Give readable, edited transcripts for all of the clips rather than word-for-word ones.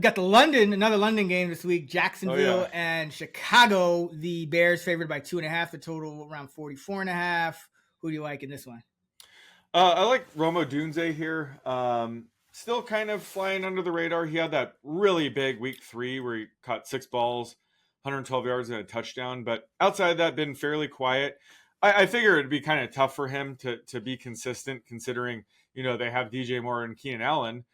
We got another London game this week. Jacksonville and Chicago. The Bears favored by 2.5. The total around 44.5. Who do you like in this one? I like Rome Odunze here. Still kind of flying under the radar. He had that really big week 3 where he caught 6 balls, 112 yards and a touchdown. But outside of that, been fairly quiet. I figure it'd be kind of tough for him to be consistent, considering they have DJ Moore and Keenan Allen.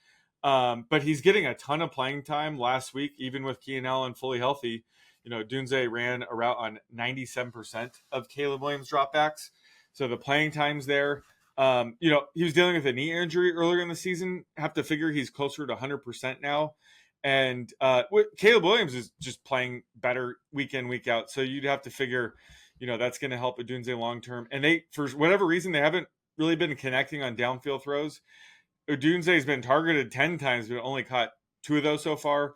But he's getting a ton of playing time last week, even with Keenan Allen fully healthy. Dunze ran a route on 97% of Caleb Williams dropbacks. So the playing time's there. He was dealing with a knee injury earlier in the season. Have to figure he's closer to 100% now. And Caleb Williams is just playing better week in, week out. So you'd have to figure, that's going to help Odunze long term. And they, for whatever reason, they haven't really been connecting on downfield throws. Odunze has been targeted 10 times, but only caught 2 of those so far,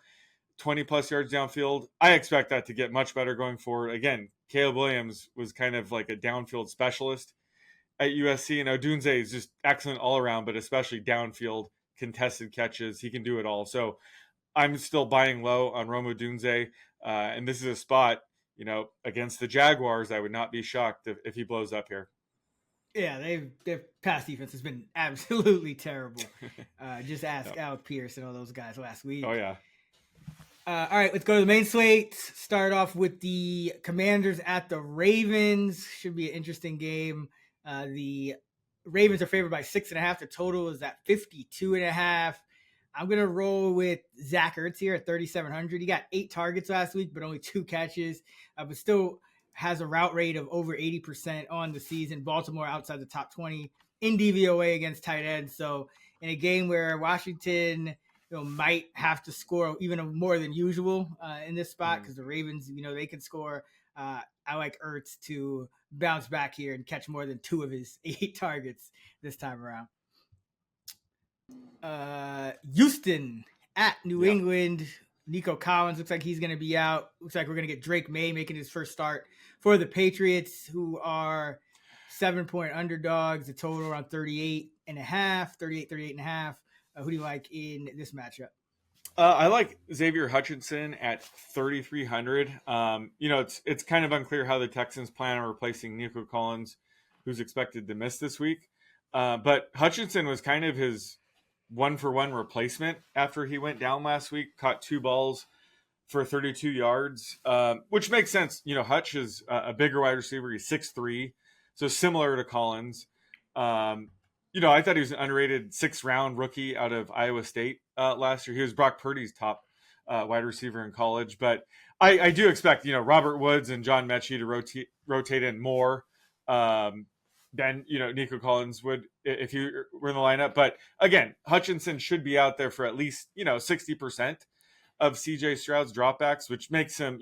20 plus yards downfield. I expect that to get much better going forward. Again, Caleb Williams was kind of like a downfield specialist at USC, and Odunze is just excellent all around, but especially downfield contested catches. He can do it all. So I'm still buying low on Rome Odunze, and this is a spot, against the Jaguars. I would not be shocked if he blows up here. Yeah, their pass defense has been absolutely terrible. Just ask Alec Pierce and all those guys last week. Oh, yeah. All right, let's go to the main slate. Start off with the Commanders at the Ravens. Should be an interesting game. The Ravens are favored by 6.5. The total is at 52.5. I'm going to roll with Zach Ertz here at 3,700. He got 8 targets last week, but only 2 catches. But still has a route rate of over 80% on the season. Baltimore outside the top 20 in DVOA against tight ends. So in a game where Washington might have to score even more than usual in this spot, because the Ravens, they can score. I like Ertz to bounce back here and catch more than 2 of his 8 targets this time around. Houston at New England. Nico Collins looks like he's going to be out. Looks like we're going to get Drake May making his first start for the Patriots, who are 7-point underdogs. The total around 38.5. Who do you like in this matchup? I like Xavier Hutchinson at 3,300. It's kind of unclear how the Texans plan on replacing Nico Collins, who's expected to miss this week. But Hutchinson was kind of his one-for-one replacement after he went down last week, caught 2 balls for 32 yards, which makes sense. Hutch is a bigger wide receiver. He's 6'3", so similar to Collins. I thought he was an underrated 6th-round rookie out of Iowa State last year. He was Brock Purdy's top wide receiver in college. But I do expect, Robert Woods and John Mechie to rotate in more than, Nico Collins would if he were in the lineup. But again, Hutchinson should be out there for at least, 60% of CJ Stroud's dropbacks, which makes him,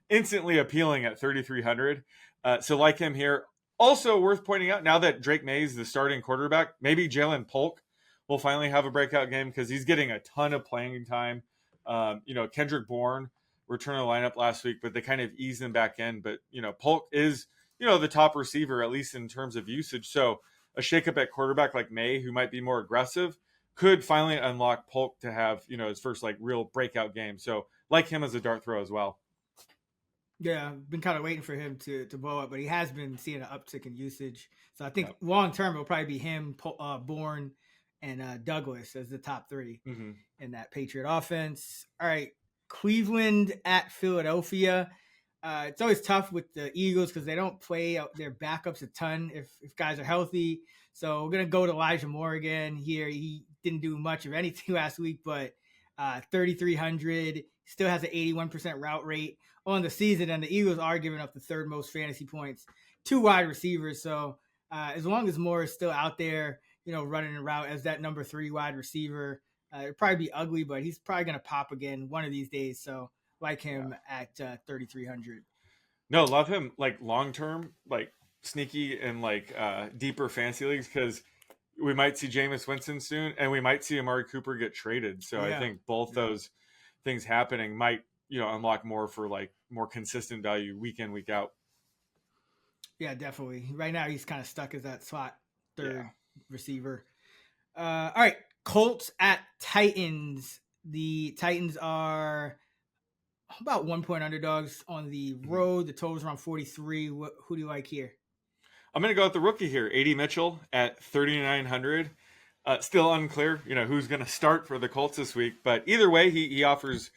instantly appealing at 3,300. So like him here. Also worth pointing out, now that Drake May is the starting quarterback, maybe Jalen Polk will finally have a breakout game because he's getting a ton of playing time. Kendrick Bourne returned to the lineup last week, but they kind of eased him back in. But, Polk is, the top receiver, at least in terms of usage. So a shakeup at quarterback like May, who might be more aggressive, could finally unlock Polk to have, his first real breakout game. So like him as a dart throw as well. Yeah, I've been kind of waiting for him to blow up, but he has been seeing an uptick in usage. So I think long term it'll probably be him, Bourne, and Douglas as the top 3 in that Patriot offense. All right, Cleveland at Philadelphia. It's always tough with the Eagles because they don't play out their backups a ton if guys are healthy. So we're going to go to Elijah Moore again here. He didn't do much of anything last week, but 3,300, still has an 81% route rate on the season, and the Eagles are giving up the 3rd most fantasy points to wide receivers. So as long as Moore is still out there, running a route as that number 3 wide receiver, it'll probably be ugly, but he's probably going to pop again one of these days. So like him at 3,300. No, love him long-term, sneaky and deeper fantasy leagues, because we might see Jameis Winston soon, and we might see Amari Cooper get traded. So I think both those things happening might, unlock more for more consistent value week in, week out. Yeah, definitely. Right now he's kind of stuck as that slot 3rd receiver. All right, Colts at Titans. The Titans are about 1 point underdogs on the road. The total's around 43. Who do you like here? I'm going to go with the rookie here, A.D. Mitchell at 3,900. Still unclear, who's going to start for the Colts this week. But either way, he offers,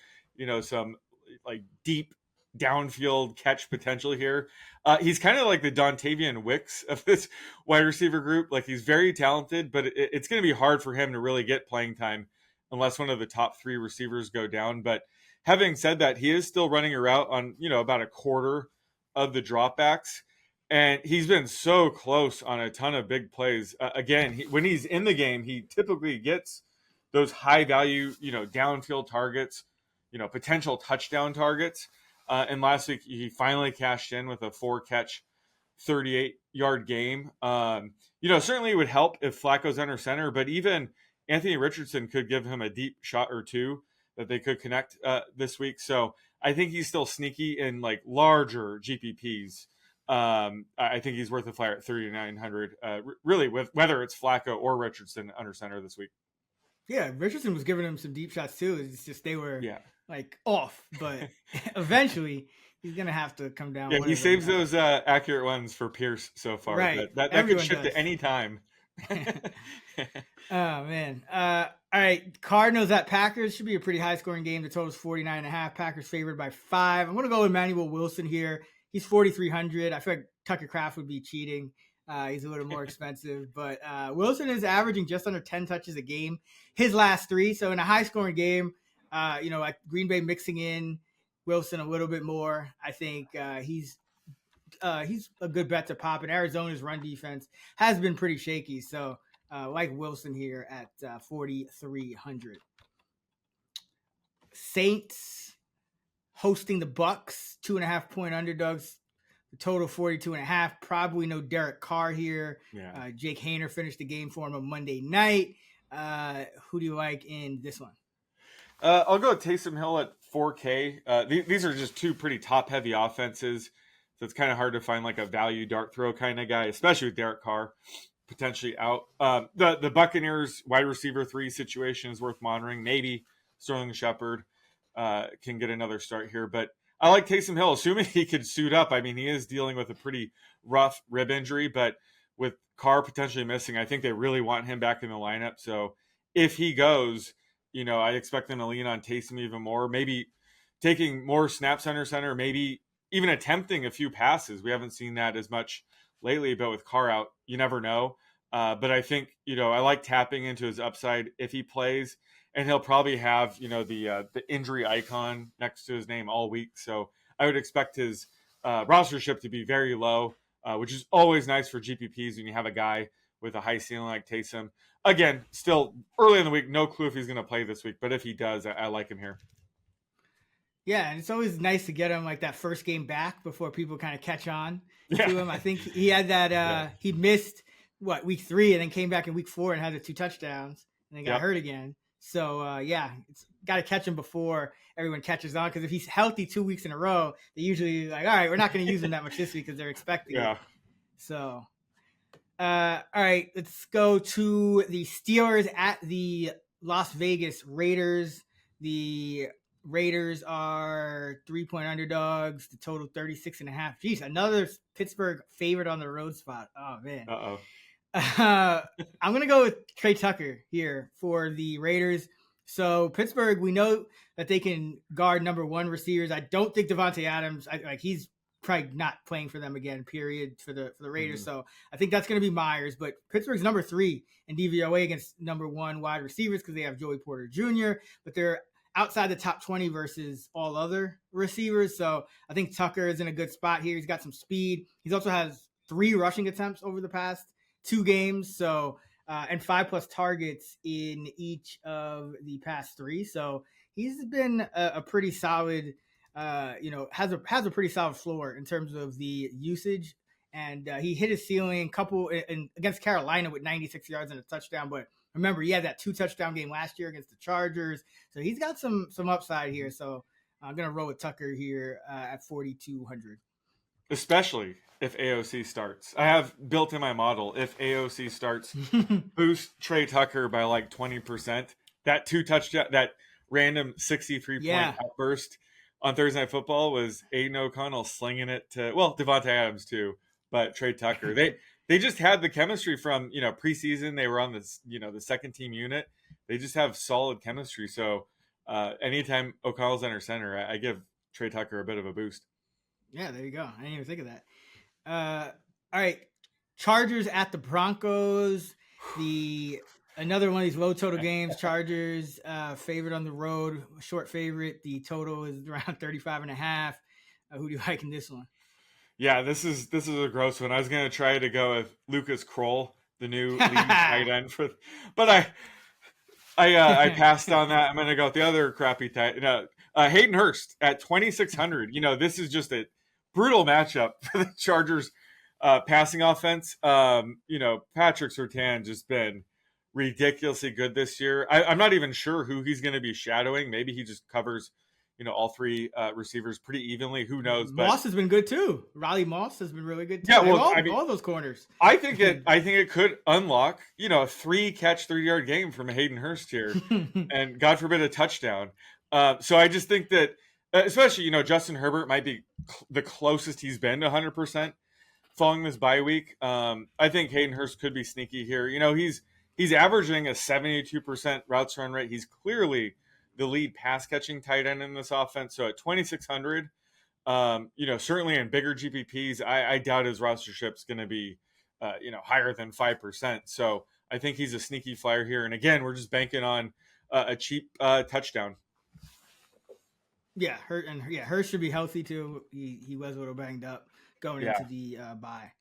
some like deep downfield catch potential here. He's kind of like the Dontavian Wicks of this wide receiver group. Like, he's very talented, but it's going to be hard for him to really get playing time unless one of the top three receivers go down. But having said that, he is still running a route on, about a quarter of the dropbacks. And he's been so close on a ton of big plays. Again, when he's in the game, he typically gets those high value, downfield targets, potential touchdown targets. And last week, he finally cashed in with a 4-catch, 38-yard game. Certainly it would help if Flacco's under center, but even Anthony Richardson could give him a deep shot or two that they could connect this week. So I think he's still sneaky in like larger GPPs. I think he's worth a flyer at 3,900. Really, with whether it's Flacco or Richardson under center this week. Yeah, Richardson was giving him some deep shots too. It's just they were like off, but eventually he's gonna have to come down. Yeah, he saves those accurate ones for Pierce so far. Right, that could shift at any time. Oh man. All right, Cardinals at Packers should be a pretty high scoring game. The total is 49.5. Packers favored by 5. I'm gonna go with Emmanuel Wilson here. He's 4,300. I feel like Tucker Kraft would be cheating. He's a little more expensive, but Wilson is averaging just under 10 touches a game his last 3. So in a high scoring game, like Green Bay mixing in Wilson a little bit more, I think he's a good bet to pop. And Arizona's run defense has been pretty shaky. So like Wilson here at 4,300. Saints hosting the Bucks, 2.5 point underdogs. The total 42.5. Probably no Derek Carr here. Yeah. Jake Haener finished the game for him on Monday night. Who do you like in this one? I'll go with Taysom Hill at 4K. These are just two pretty top-heavy offenses, so it's kind of hard to find like a value dart throw kind of guy, especially with Derek Carr potentially out. The Buccaneers wide receiver 3 situation is worth monitoring. Maybe Sterling Shepard can get another start here, but I like Taysom Hill, assuming he could suit up. I mean, he is dealing with a pretty rough rib injury, but with Carr potentially missing, I think they really want him back in the lineup. So if he goes, I expect them to lean on Taysom even more, maybe taking more snaps under center, maybe even attempting a few passes. We haven't seen that as much lately, but with Carr out, you never know. But I think, I like tapping into his upside if he plays. And he'll probably have, the injury icon next to his name all week. So I would expect his rostership to be very low, which is always nice for GPPs when you have a guy with a high ceiling like Taysom. Again, still early in the week, no clue if he's going to play this week. But if he does, I like him here. Yeah, and it's always nice to get him like that first game back before people kind of catch on to him. I think he had that he missed, week 3 and then came back in week 4 and had the 2 touchdowns and then got hurt again. So, it's got to catch him before everyone catches on. Because if he's healthy 2 weeks in a row, they usually like, all right, we're not going to use him that much this week because they're expecting it. So, all right, let's go to the Steelers at the Las Vegas Raiders. The Raiders are 3-point underdogs. The total 36.5. Jeez, another Pittsburgh favorite on the road spot. Oh, man. Uh-oh. I'm going to go with Trey Tucker here for the Raiders. So Pittsburgh, we know that they can guard number 1 receivers. I don't think Devontae Adams, he's probably not playing for them again, period, for the Raiders. Mm-hmm. So I think that's going to be Myers. But Pittsburgh's number 3 in DVOA against number 1 wide receivers because they have Joey Porter Jr., but they're outside the top 20 versus all other receivers. So I think Tucker is in a good spot here. He's got some speed. He also has 3 rushing attempts over the past 2 games, so and 5+ targets in each of the past 3. So he's been a pretty solid, has a pretty solid floor in terms of the usage. And he hit his ceiling against Carolina with 96 yards and a touchdown. But remember, he had that 2 touchdown game last year against the Chargers, so he's got some upside here. So I'm gonna roll with Tucker here at 4,200. Especially if AOC starts. I have built in my model, if AOC starts, boost Trey Tucker by like 20%. That 2 touchdown, that random 63-point Yeah. outburst on Thursday Night Football was Aiden O'Connell slinging it to, well, Devontae Adams too, but Trey Tucker. They just had the chemistry from, preseason. They were on this, the second team unit. They just have solid chemistry. So anytime O'Connell's under center, I give Trey Tucker a bit of a boost. Yeah, there you go. I didn't even think of that. All right. Chargers at the Broncos. Another one of these low total games. Chargers favorite on the road, short favorite. The total is around 35.5. Who do you like in this one? Yeah, this is a gross one. I was gonna try to go with Lucas Kroll, the new lead tight end but I passed on that. I'm gonna go with the other crappy tight. Hayden Hurst at 2,600. This is just a brutal matchup for the Chargers passing offense. Patrick Surtain just been ridiculously good this year. I'm not even sure who he's going to be shadowing. Maybe he just covers, all three receivers pretty evenly. Who knows? Moss has been good too. Riley Moss has been really good too. Yeah, all those corners. I think it could unlock, a 3-catch, 30-yard game from Hayden Hurst here, and God forbid a touchdown. So I just think that, especially Justin Herbert might be the closest he's been to 100% following this bye week. I think Hayden Hurst could be sneaky here. He's averaging a 72% routes run rate. He's clearly the lead pass catching tight end in this offense. So at 2,600, certainly in bigger GPPs, I doubt his rostership's going to be, higher than 5%. So I think he's a sneaky flyer here. And again, we're just banking on a cheap touchdown. Yeah, Hurst should be healthy too. He was a little banged up going into the bye.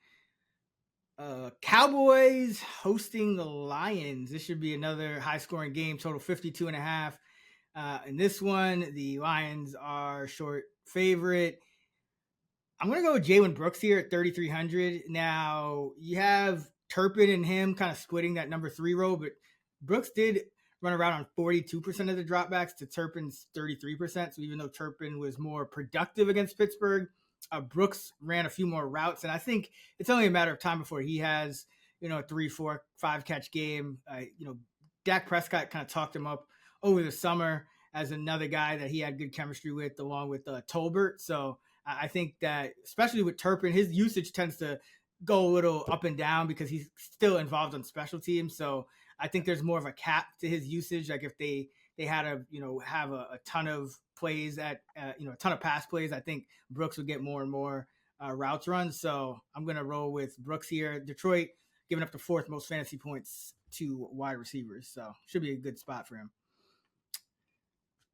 Cowboys hosting the Lions. This should be another high-scoring game. Total 52.5. In this one, the Lions are short favorite. I'm going to go with Jalen Brooks here at 3,300. Now, you have Turpin and him kind of splitting that number 3 role, but Brooks did run around on 42% of the dropbacks to Turpin's 33%. So even though Turpin was more productive against Pittsburgh, Brooks ran a few more routes. And I think it's only a matter of time before he has, a 3, 4, 5 catch game. Dak Prescott kind of talked him up over the summer as another guy that he had good chemistry with, along with Tolbert. So I think that, especially with Turpin, his usage tends to go a little up and down because he's still involved on special teams. So I think there's more of a cap to his usage. Like if they had to, have a ton of plays a ton of pass plays, I think Brooks would get more and more routes run. So I'm going to roll with Brooks here. Detroit giving up the 4th most fantasy points to wide receivers. So should be a good spot for him.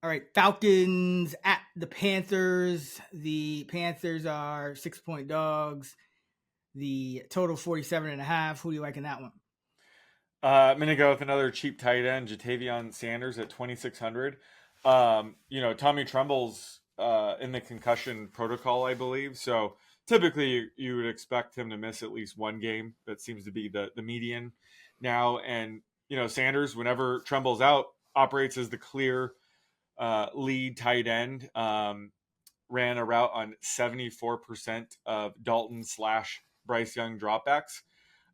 All right, Falcons at the Panthers. The Panthers are 6-point dogs. The total 47.5. Who do you like in that one? I'm going to go with another cheap tight end, Jatavion Sanders at 2,600. Tommy Tremble's in the concussion protocol, I believe. So typically you would expect him to miss at least one game. That seems to be the median now. And, Sanders, whenever Tremble's out, operates as the clear lead tight end. Ran a route on 74% of Dalton/Bryce Young dropbacks.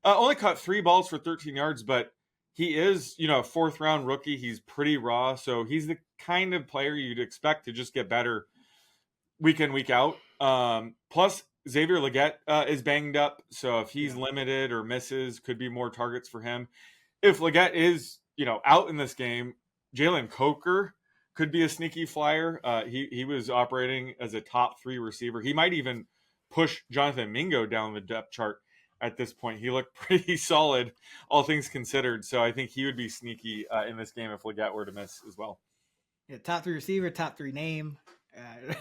Only caught 3 balls for 13 yards, but he is, a 4th-round rookie. He's pretty raw, so he's the kind of player you'd expect to just get better week in, week out. Plus, Xavier Legette is banged up, so if he's limited or misses, could be more targets for him. If Legette is, out in this game, Jalen Coker could be a sneaky flyer. He was operating as a top 3 receiver. He might even push Jonathan Mingo down the depth chart at this point. He looked pretty solid, all things considered. So I think he would be sneaky in this game if Legette were to miss as well. Yeah, top 3 receiver, top 3 name.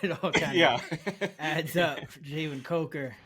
It all kind of adds up for Jalen Coker.